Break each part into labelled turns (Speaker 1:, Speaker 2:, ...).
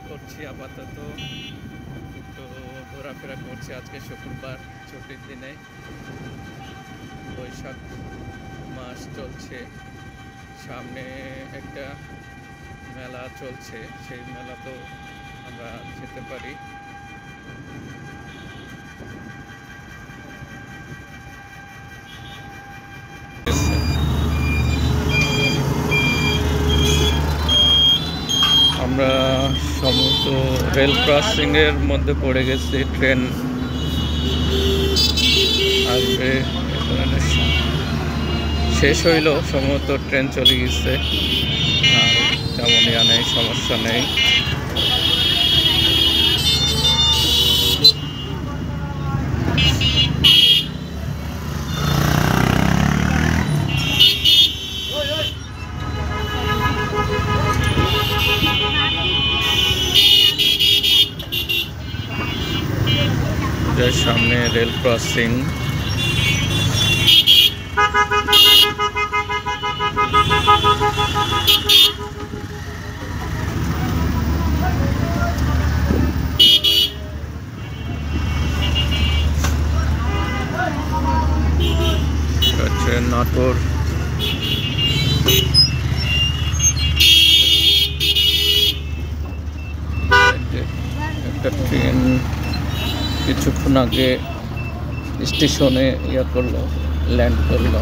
Speaker 1: করছি আপাতত একটু ঘোরাফেরা করছি। আজকে শুক্রবার, ছুটির দিনে, বৈশাখ মাস চলছে, সামনে একটা মেলা চলছে, সেই মেলা তো আমরা যেতে পারি। আমরা সমস্ত রেল ক্রসিংয়ের মধ্যে পড়ে গেছি। ট্রেন আসবে, শেষ হইল, সম্ভবত ট্রেন চলে গেছে। আর তেমনই নেই, সমস্যা নেই। সামনে রেল ক্রসিং। হচ্ছে নাটোর। একটা ট্রেন কিছুক্ষণ আগে স্টেশনে করলো, ল্যান্ড করলো।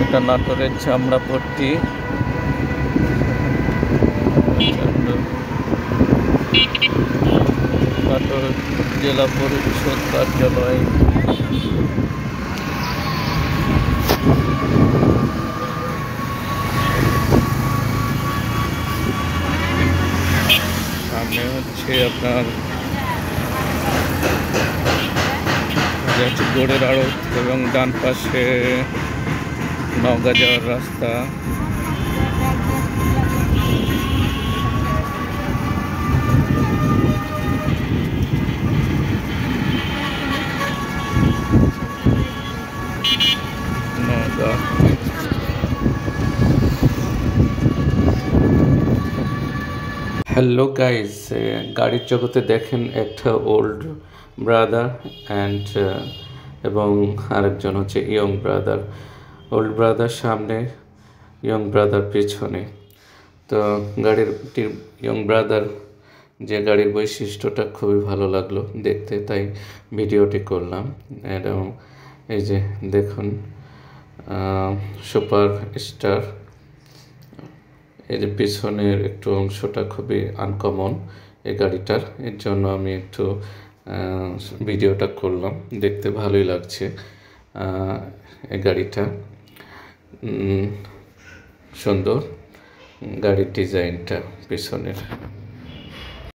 Speaker 1: এটা নাটোরের চামড়াপট্টি। নাটোর জেলা পরিষদ কার্যালয়। সামনে হচ্ছে আপনার গোড়ের আড়ত এবং ডান পাশে নওগাঁ যাওয়ার রাস্তা। নওগাঁ হ্যালো গাইজ, গাড়ির জগতে দেখেন একটা ওল্ড ব্রাদার অ্যান্ড এবং আরেকজন হচ্ছে ইয়ং ব্রাদার। ওল্ড ব্রাদার সামনে, ইয়ং ব্রাদার পেছনে। তো গাড়িটির ইয়ং ব্রাদার যে গাড়ির বৈশিষ্ট্যটা খুবই ভালো লাগলো দেখতে, তাই ভিডিওটি করলাম। এবং এই যে দেখুন, সুপার স্টার। এই যে পিছনের একটু অংশটা খুবই আনকমন এই গাড়িটার, এর জন্য আমি একটু ভিডিওটা করলাম। দেখতে ভালোই লাগছে এই গাড়িটা, সুন্দর গাড়ির ডিজাইনটা পিছনের।